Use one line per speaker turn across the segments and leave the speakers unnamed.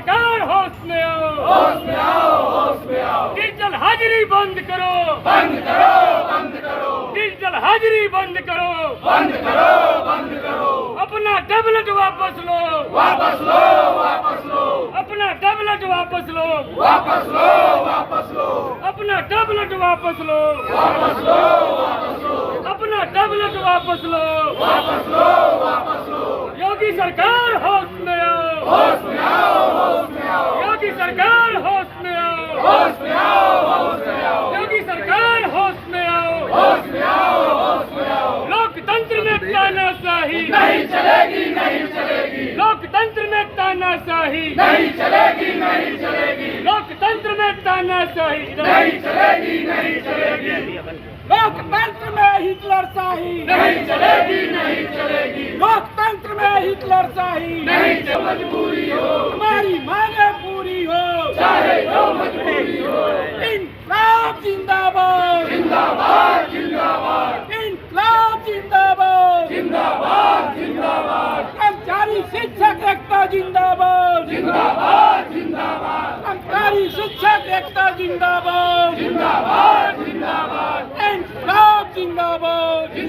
सरकार होश में आओ, होश में आओ, होश में आओ। डिजिटल हाजिरी बंद करो, बंद करो, बंद करो। डिजिटल हाजिरी बंद करो, बंद करो, बंद करो। अपना टैबलेट वापस लो, वापस लो, वापस लो। अपना टैबलेट वापस लो, वापस लो, वापस लो। अपना टैबलेट वापस लो, वापस लो, वापस लो। अपना टैबलेट वापस लो, वापस लो, वापस लो। योगी सरकार होश में आओ, होश में आओ, होश में आओ। योगी सरकार होश में आओ, होश में आओ, होश में आओ। योगी सरकार होश में आओ, होश में आओ, होश में आओ। लोकतंत्र में तानाशाही नहीं चलेगी, नहीं चलेगी। लोकतंत्र में तानाशाही नहीं चलेगी, नहीं चलेगी। लोकतंत्र में तानाशाही नहीं चलेगी, नहीं चलेगी। लोकतंत्र में हिटलरशाही नहीं चलेगी, नहीं चलेगी। लोकतंत्र में हिटलरशाही नहीं चलेगी। मजबूरी हो हमारी मांगे पूरी हो, चाहे जो मजबूरी हो। इनकलाब जिंदाबाद, जिंदाबाद, जिंदाबाद। इनकलाब जिंदाबाद, जिंदाबाद, जिंदाबाद। कर्मचारी शिक्षक एकता जिंदाबाद, जिंदाबाद, जिंदाबाद। कर्मचारी शिक्षक एकता जिंदाबाद, जिंदाबाद, जिंदाबाद।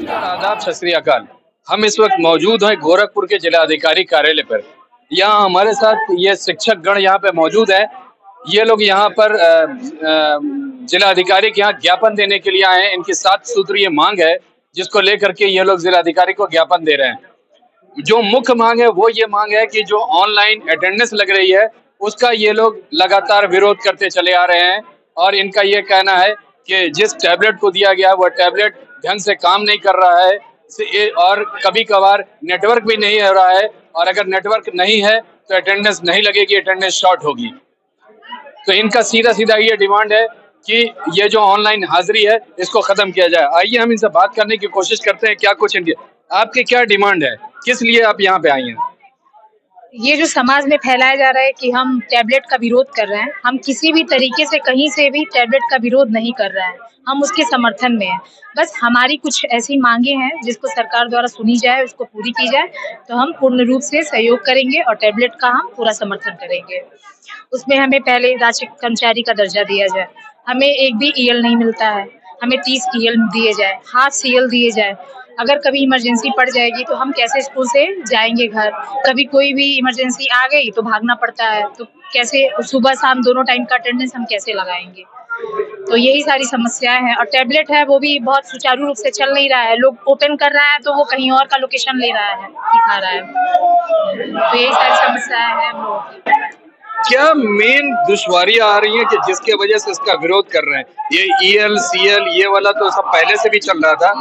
आदाब, सत श्री अकाल। हम इस वक्त मौजूद हैं गोरखपुर के जिला अधिकारी कार्यालय पर। यहाँ हमारे साथ ये शिक्षक गण यहाँ पे मौजूद है। ये लोग यहाँ पर जिला अधिकारी के यहाँ ज्ञापन देने के लिए आए हैं। इनकी 7 सूत्रीय मांग है, जिसको लेकर के ये लोग जिला अधिकारी को ज्ञापन दे रहे हैं। जो मुख्य मांग है वो ये मांग है कि जो ऑनलाइन अटेंडेंस लग रही है उसका ये लोग लगातार विरोध करते चले आ रहे हैं। और इनका ये कहना है कि जिस टैबलेट को दिया गया वह टैबलेट ढंग से काम नहीं कर रहा है और कभी कभार नेटवर्क भी नहीं हो रहा है। और अगर नेटवर्क नहीं है तो अटेंडेंस नहीं लगेगी, अटेंडेंस शॉर्ट होगी। तो इनका सीधा सीधा ये डिमांड है कि ये जो ऑनलाइन हाजिरी है इसको खत्म किया जाए। आइए हम इनसे बात करने की कोशिश करते हैं। क्या कुछ इनके आपके क्या डिमांड है, किस लिए आप यहाँ पे आई हैं?
ये जो समाज में फैलाया जा रहा है कि हम टैबलेट का विरोध कर रहे हैं, हम किसी भी तरीके से कहीं से भी टैबलेट का विरोध नहीं कर रहे हैं। हम उसके समर्थन में हैं। बस हमारी कुछ ऐसी मांगे हैं जिसको सरकार द्वारा सुनी जाए, उसको पूरी की जाए तो हम पूर्ण रूप से सहयोग करेंगे और टैबलेट का हम पूरा समर्थन करेंगे। उसमें हमें पहले राज्य कर्मचारी का दर्जा दिया जाए, हमें एक भी ईएल नहीं मिलता है, हमें 30 ईएल दिए जाए, हाफ सीएल दिए जाए। अगर कभी इमरजेंसी पड़ जाएगी तो हम कैसे स्कूल से जाएंगे घर, कभी कोई भी इमरजेंसी आ गई तो भागना पड़ता है, तो कैसे सुबह शाम दोनों टाइम का अटेंडेंस हम कैसे लगाएंगे। तो यही सारी समस्याएं हैं। और टैबलेट है वो भी बहुत सुचारू रूप से चल नहीं रहा है। लोग ओपन कर रहा है तो वो कहीं और का लोकेशन ले रहा है, दिखा रहा है। तो यही सारी समस्याएं हैं हम लोगों की।
क्या मेन दुश्वारियां आ रही हैं कि जिसके वजह से इसका विरोध कर रहे हैं? ये ईएल सीएल ये वाला तो सब पहले से भी चल रहा था,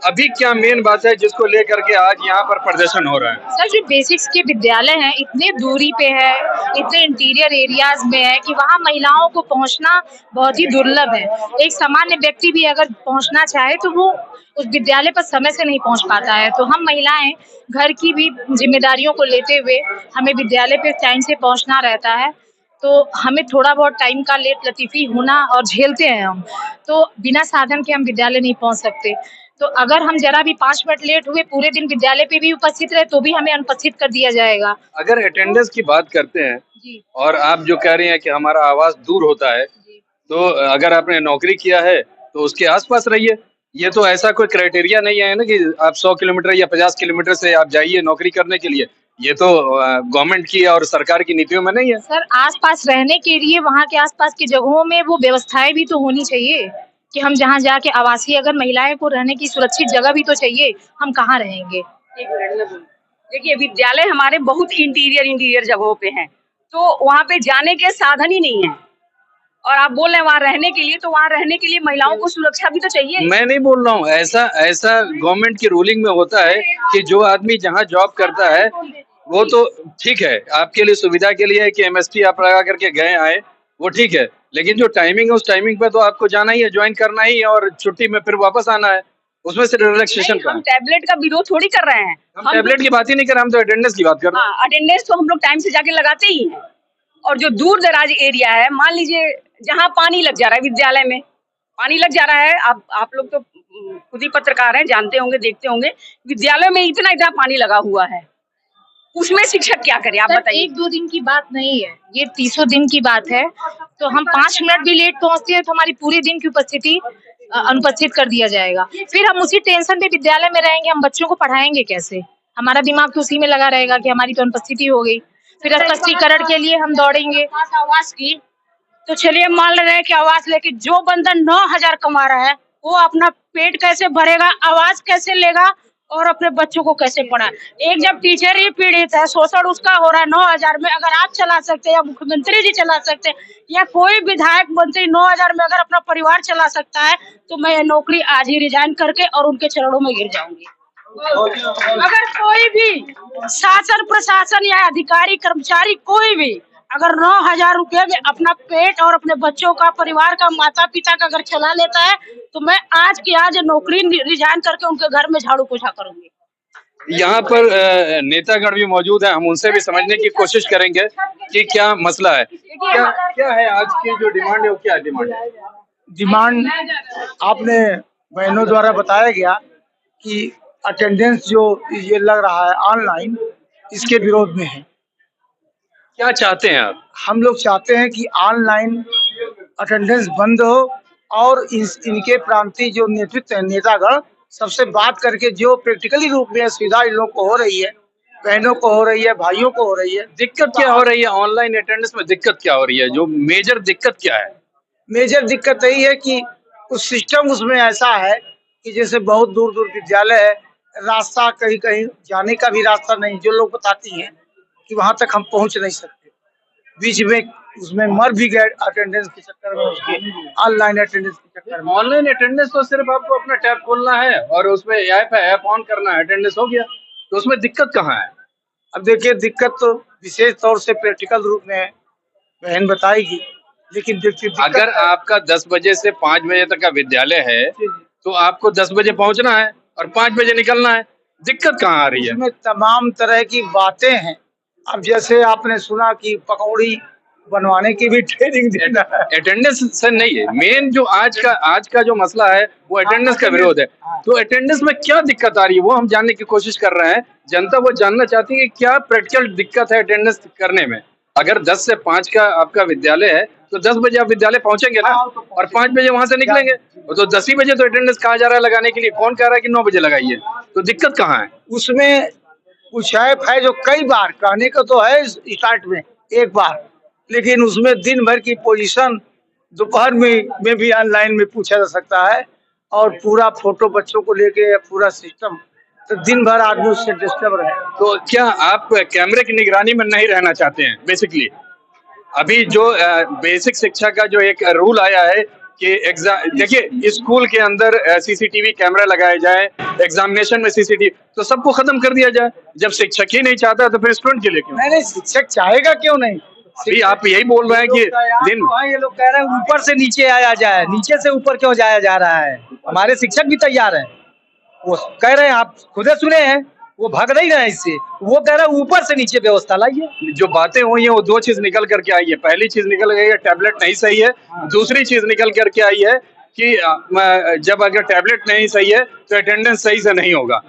अभी क्या मेन बात है जिसको लेकर के आज यहाँ पर प्रदर्शन हो रहा है?
सर, जो बेसिक्स के विद्यालय हैं इतने दूरी पे है, इतने इंटीरियर एरियाज में है कि वहाँ महिलाओं को पहुँचना बहुत ही दुर्लभ है। एक सामान्य व्यक्ति भी अगर पहुँचना चाहे तो वो उस विद्यालय पर समय से नहीं पहुँच पाता है। तो हम महिलाएं घर की भी जिम्मेदारियों को लेते हुए हमें विद्यालय पे टाइम से पहुँचना रहता है। तो हमें थोड़ा बहुत टाइम का लेट लतीफ़ी होना और झेलते हैं हम। तो बिना साधन के हम विद्यालय नहीं पहुँच सकते। तो अगर हम जरा भी 5 मिनट लेट हुए, पूरे दिन विद्यालय पे भी उपस्थित रहे तो भी हमें अनुपस्थित कर दिया जाएगा।
अगर अटेंडेंस की बात करते हैं
जी।
और आप जो कह रही हैं कि हमारा आवाज दूर होता है, तो अगर आपने नौकरी किया है तो उसके आसपास रहिए। ये तो ऐसा कोई क्राइटेरिया नहीं है ना कि आप 100 किलोमीटर या 50 किलोमीटर से आप जाइए नौकरी करने के लिए। ये तो गवर्नमेंट की और सरकार की नीतियों में नहीं है।
सर, आसपास रहने के लिए वहाँ के आसपास की जगहों में वो व्यवस्थाएं भी तो होनी चाहिए कि हम जहाँ जाके आवासीय, अगर महिलाएं को रहने की सुरक्षित जगह भी तो चाहिए, हम कहाँ रहेंगे।
देखिए, विद्यालय हमारे बहुत इंटीरियर जगहों पे हैं, तो वहाँ पे जाने के साधन ही नहीं है। और आप बोल रहे हैं वहाँ रहने के लिए, तो वहाँ रहने के लिए महिलाओं को सुरक्षा भी तो चाहिए।
मैं नहीं बोल रहा हूँ, ऐसा गवर्नमेंट की रूलिंग में होता है कि जो आदमी जहाँ जॉब करता है वो तो ठीक है, आपके लिए सुविधा के लिए है कि एमएसटी आप लगा करके गए आए, वो ठीक है। लेकिन जो टाइमिंग है उस टाइमिंग पे तो आपको जाना ही है, ज्वाइन करना ही है और छुट्टी में फिर वापस आना है। उसमें से रिलैक्सेशन का
हम टैबलेट का विरोध थोड़ी कर रहे हैं।
हम टैबलेट की बात ही नहीं कर रहे, हम तो अटेंडेंस की बात कर रहे हैं।
अटेंडेंस तो हम लोग टाइम से जाके लगाते ही हैं। और जो दूर दराज एरिया है, मान लीजिए जहाँ पानी लग जा रहा है, विद्यालय में पानी लग जा रहा है, आप लोग तो खुद ही पत्रकार हैं, जानते होंगे, देखते होंगे, विद्यालय में इतना पानी लगा हुआ है। उसमें शिक्षक क्या करे, आप
सर,
बताइए।
1-2 दिन की बात नहीं है, ये 30 दिन की बात है। तो हम 5 मिनट भी लेट पहुंचते हैं तो हमारी पूरे दिन की उपस्थिति अनुपस्थित कर दिया जाएगा। फिर हम उसी टेंशन पे विद्यालय में रहेंगे, हम बच्चों को पढ़ाएंगे कैसे? हमारा दिमाग तो उसी में लगा रहेगा कि हमारी तो अनुपस्थिति हो गई। फिर स्पष्टीकरण के लिए हम दौड़ेंगे।
आवास की, तो चलिए मान रहे हैं कि आवास लेके जो बंदा 9,000 कमा रहा है वो अपना पेट कैसे भरेगा, आवाज कैसे लेगा और अपने बच्चों को कैसे पढ़ा। एक जब टीचर ही पीड़ित है, शोषण उसका हो रहा है 9,000 में, अगर आप चला सकते हैं या मुख्यमंत्री जी चला सकते हैं या कोई विधायक मंत्री 9,000 में अगर अपना परिवार चला सकता है तो मैं ये नौकरी आज ही रिजाइन करके और उनके चरणों में गिर जाऊंगी। अगर कोई भी शासन प्रशासन या अधिकारी कर्मचारी कोई भी अगर 9,000 रुपये में अपना पेट और अपने बच्चों का, परिवार का, माता पिता का अगर चला लेता है तो मैं आज की आज नौकरी रिजाइन करके उनके घर में झाड़ू पोछा करूंगी।
यहाँ पर नेतागण भी मौजूद हैं, हम उनसे भी समझने की कोशिश करेंगे कि क्या मसला है, क्या है आज की जो डिमांड है, वो क्या डिमांड है?
डिमांड आपने बहनों द्वारा बताया गया कि अटेंडेंस जो ये लग रहा है ऑनलाइन, इसके विरोध में है।
क्या चाहते हैं आप?
हम लोग चाहते हैं कि ऑनलाइन अटेंडेंस बंद हो और इनके प्रांतीय जो नेतृत्व है, नेतागण, सबसे बात करके जो प्रैक्टिकली रूप में सुविधा इन लोग को हो रही है, बहनों को हो रही है, भाइयों को हो रही है।
दिक्कत क्या हो रही है ऑनलाइन अटेंडेंस में? दिक्कत क्या हो रही है? जो मेजर दिक्कत क्या है?
मेजर दिक्कत यही है कि उस सिस्टम उसमें ऐसा है कि जैसे बहुत दूर दूर विद्यालय है, रास्ता कहीं कहीं जाने का भी रास्ता नहीं, जो लोग बताती हैं कि वहां तक हम पहुंच नहीं सकते, बीच में उसमें मर भी गए अटेंडेंस के चक्कर में, उसके ऑनलाइन अटेंडेंस के चक्कर में।
ऑनलाइन अटेंडेंस तो सिर्फ आपको अपना टैब खोलना है और उसमें ऐप है, ऐप ऑन करना है, अटेंडेंस हो गया। तो उसमें दिक्कत कहाँ है?
अब देखिए, दिक्कत तो विशेष तौर से प्रैक्टिकल रूप में बहन बताएगी, लेकिन देखिए
अगर आपका 10 बजे से 5 बजे तक का विद्यालय है तो आपको 10 बजे पहुंचना है और 5 बजे निकलना है। दिक्कत कहाँ आ रही है?
इसमें तमाम तरह की बातें हैं। अब जैसे आपने सुना कि पकौड़ी बनवाने की भी ट्रेनिंग देना है।
अटेंडेंस से नहीं है मेन, जो आज का जो मसला है वो अटेंडेंस का विरोध है। तो अटेंडेंस में क्या दिक्कत आ रही है वो हम जानने की कोशिश कर रहे हैं। जनता वो जानना चाहती है कि क्या प्रैक्टिकल दिक्कत है अटेंडेंस करने में। अगर 10 से 5 का आपका विद्यालय है तो 10 बजे आप विद्यालय पहुंचेंगे ना, और 5 बजे वहां से निकलेंगे, तो 10 ही बजे तो अटेंडेंस कहा जा रहा है लगाने के लिए। कौन कह रहा है कि 9 बजे लगाइए? तो दिक्कत कहाँ है?
उसमें कुछ ऐप है जो कई बार कहने का तो है स्टार्ट में एक बार, लेकिन उसमें दिन भर की पोजीशन दोपहर में भी ऑनलाइन में पूछा जा सकता है, और पूरा फोटो बच्चों को लेके पूरा सिस्टम, तो दिन भर आदमी उससे डिस्टर्ब रहे।
तो क्या आप कैमरे की निगरानी में नहीं रहना चाहते हैं? बेसिकली अभी जो बेसिक शिक्षा का जो एक रूल आया है कि एग्जाम, देखिए स्कूल के अंदर सीसीटीवी कैमरा लगाए जाए, एग्जामिनेशन में सीसीटीवी, तो सबको खत्म कर दिया जाए। जब शिक्षक ही नहीं चाहता तो फिर स्टूडेंट के लिए क्यों?
नहीं, शिक्षक चाहेगा क्यों नहीं?
अभी आप यही बोल रहे हैं कि दिन,
ये लोग कह रहे हैं ऊपर से नीचे आया जाए, नीचे से ऊपर क्यों जाया जा रहा है? हमारे शिक्षक भी तैयार हैं, वो कह रहे हैं, आप खुद सुने हैं, वो भाग नहीं रहे इससे। वो कह रहे हैं ऊपर से नीचे व्यवस्था लाइए।
जो बातें हुई है वो 2 चीज निकल करके आई है। पहली चीज निकल गई है टैबलेट नहीं सही है, दूसरी चीज निकल करके आई है कि जब अगर टैबलेट नहीं सही है तो अटेंडेंस सही से नहीं होगा।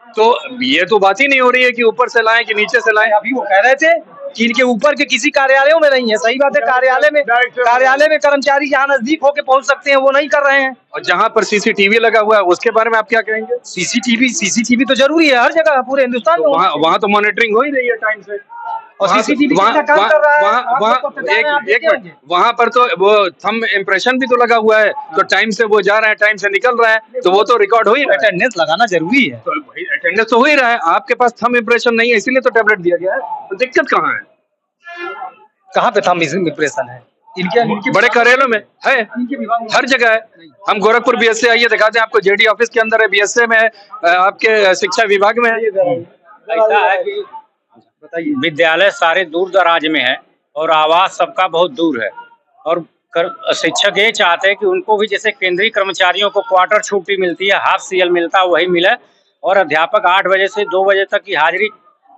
तो ये तो बात ही नहीं हो रही है कि ऊपर से लाएं कि नीचे से लाएं।
अभी वो कह रहे थे कि इनके ऊपर के किसी कार्यालयों में नहीं है। सही बात है, कार्यालय में कर्मचारी जहाँ नजदीक होके पहुंच सकते हैं वो नहीं कर रहे हैं।
और जहाँ पर सीसीटीवी लगा हुआ है उसके बारे में आप क्या कहेंगे?
सीसीटीवी तो जरूरी है हर जगह, पूरे हिंदुस्तान में।
वहाँ तो मॉनिटरिंग हो ही रही है टाइम से,
और सीसीटीवी काम कर रहा है।
एक मिनट, वहाँ पर तो वो थंब इम्प्रेशन भी तो लगा हुआ है, तो टाइम से वो जा रहा है, टाइम से निकल रहा है, तो वो तो रिकॉर्ड हो ही रहा है।
अटेंडेंस लगाना जरूरी है,
तो अटेंडेंस तो हो ही रहा है। आपके पास थंब इम्प्रेशन नहीं है, इसीलिए तो टैबलेट दिया गया है। तो दिक्कत कहाँ है?
कहाँ पे थंब इम्प्रेशन है? इनके
बड़े कार्यालयों में है, हर जगह है। हम गोरखपुर बीएसए आइए दिखाते हैं आपको, जेडी ऑफिस के अंदर है, बीएसए में है, आपके शिक्षा विभाग में है।
ऐसा है कि विद्यालय सारे दूर दराज में है और आवास सबका बहुत दूर है, और शिक्षक ये चाहते हैं कि उनको भी जैसे केंद्रीय कर्मचारियों को क्वार्टर छुट्टी मिलती है, हाफ सीएल मिलता है, वही मिले, और अध्यापक 8 बजे से 2 बजे तक की हाजिरी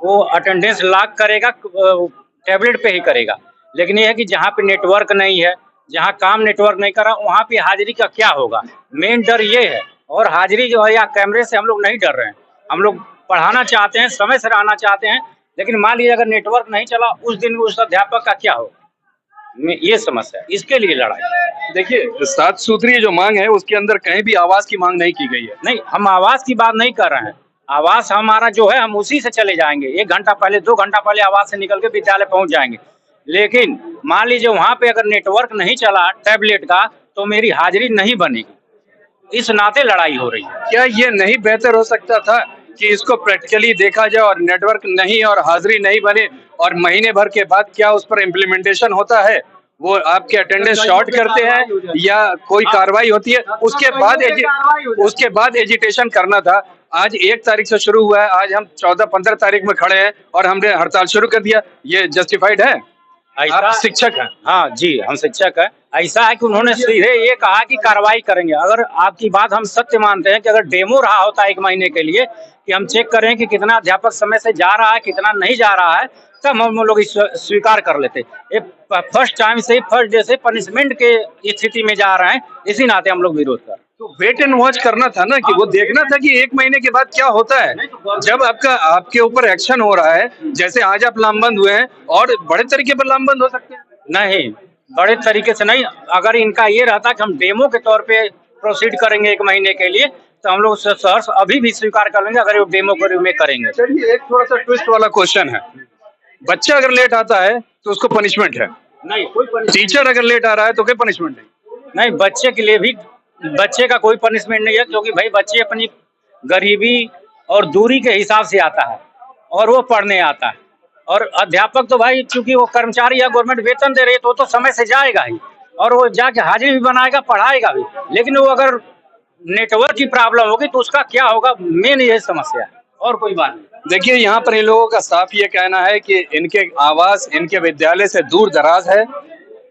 वो अटेंडेंस लॉक करेगा, टैबलेट पे ही करेगा। लेकिन ये है कि जहाँ पे नेटवर्क नहीं है, जहाँ काम नेटवर्क नहीं कर रहा, वहाँ पे हाजिरी का क्या होगा? मेन डर ये है। और हाजिरी जो है या कैमरे से हम लोग नहीं डर रहे हैं, हम लोग पढ़ाना चाहते हैं, समय से आना चाहते हैं, लेकिन मान लीजिए अगर नेटवर्क नहीं चला उस दिन उस अध्यापक का क्या होगा, ये समस्या है, इसके लिए लड़ाई।
देखिए 7 सूत्रीय जो मांग है उसके अंदर कहीं भी आवास की मांग नहीं की गई है।
नहीं, हम आवास की बात नहीं कर रहे हैं। आवास हमारा जो है हम उसी से चले जाएंगे, 1 घंटा पहले 2 घंटा पहले आवास से निकल के विद्यालय पहुंच जाएंगे। लेकिन मान लीजिए वहां पे अगर नेटवर्क नहीं चला टैबलेट का तो मेरी हाजिरी नहीं बनेगी, इस नाते लड़ाई हो रही है।
क्या ये नहीं बेहतर हो सकता था कि इसको प्रैक्टिकली देखा जाए और नेटवर्क नहीं और हाजिरी नहीं बने और महीने भर के बाद क्या उस पर इम्प्लीमेंटेशन होता है, वो आपके अटेंडेंस शॉर्ट करते हैं या कोई कार्रवाई होती है, उसके बाद एजिटेशन करना था। आज 1 तारीख से शुरू हुआ है, आज हम 14-15 तारीख में खड़े हैं और हमने हड़ताल शुरू कर दिया, ये जस्टिफाइड है? आप शिक्षक हैं?
हाँ जी, हम शिक्षक हैं। ऐसा है कि उन्होंने सीधे ये कहा कि कार्रवाई करेंगे। अगर आपकी बात हम सत्य मानते हैं कि अगर डेमो रहा होता 1 महीने के लिए कि हम चेक करें कि कितना अध्यापक समय से जा रहा है कितना नहीं जा रहा है, तब हम लोग स्वीकार कर लेते। ये फर्स्ट टाइम से फर्स्ट डे से पनिशमेंट के स्थिति में जा रहे हैं, इसी नाते हम लोग विरोध कर रहे हैं।
तो वेट एंड वॉच करना था ना, कि वो देखना था कि 1 महीने के बाद क्या होता है। जब आपके ऊपर एक्शन हो रहा है, जैसे आज आप लामबंद हुए हैं, और बड़े तरीके पर लामबंद हो सकते हैं।
नहीं, बड़े तरीके से नहीं। अगर इनका ये रहता कि हम डेमो के तौर पे प्रोसीड करेंगे 1 महीने के लिए, तो हम लोग सहर्ष अभी भी स्वीकार कर लेंगे अगर वो डेमो में करेंगे।
चलिए, एक थोड़ा सा ट्विस्ट वाला क्वेश्चन है। बच्चा अगर लेट आता है तो उसको पनिशमेंट है?
नहीं, कोई
टीचर अगर लेट आ रहा है तो कोई पनिशमेंट
नहीं। बच्चे के लिए भी बच्चे का कोई पनिशमेंट नहीं है, क्योंकि भाई बच्चे अपनी गरीबी और दूरी के हिसाब से आता है और वो पढ़ने आता है। और अध्यापक तो भाई चूंकि वो कर्मचारी या गवर्नमेंट वेतन दे रही है तो वो तो समय से जाएगा ही, और वो जाके हाजिरी भी बनाएगा, पढ़ाएगा भी। लेकिन वो अगर नेटवर्क की प्रॉब्लम होगी तो उसका क्या होगा, मेन ये समस्या है, और कोई बात नहीं।
देखिए, यहाँ पर इन लोगों का साफ ये कहना है कि इनके आवास इनके विद्यालय से दूर दराज है,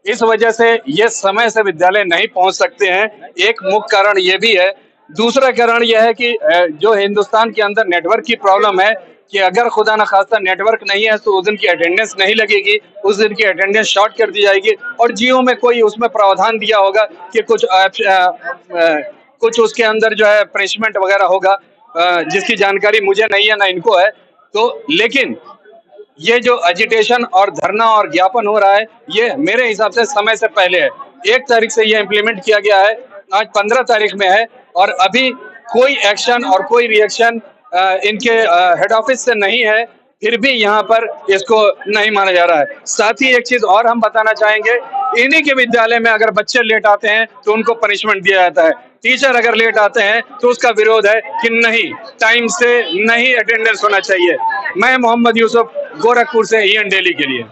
इस वजह से ये समय से विद्यालय नहीं पहुंच सकते हैं। एक मुख्य कारण ये भी है। दूसरा कारण यह है कि जो हिंदुस्तान के अंदर नेटवर्क की प्रॉब्लम है, कि अगर खुदा न खास्ता नेटवर्क नहीं है तो उस दिन की अटेंडेंस नहीं लगेगी, उस दिन की अटेंडेंस शॉर्ट कर दी जाएगी। और जियो में कोई उसमें प्रावधान दिया होगा कि कुछ उसके अंदर जो है पनिशमेंट वगैरह होगा, जिसकी जानकारी मुझे नहीं है ना इनको है। तो लेकिन ये जो एजिटेशन और धरना और ज्ञापन हो रहा है, ये मेरे हिसाब से समय से पहले है। 1 तारीख से ये इम्प्लीमेंट किया गया है, आज 15 तारीख में है, और अभी कोई एक्शन और कोई रिएक्शन इनके हेड ऑफिस से नहीं है, फिर भी यहाँ पर इसको नहीं माना जा रहा है। साथ ही एक चीज और हम बताना चाहेंगे, इन्हीं के विद्यालय में अगर बच्चे लेट आते हैं तो उनको पनिशमेंट दिया जाता है। टीचर अगर लेट आते हैं तो उसका विरोध है कि नहीं, टाइम से नहीं अटेंडेंस होना चाहिए। मैं मोहम्मद यूसुफ, गोरखपुर से EN डेली के लिए।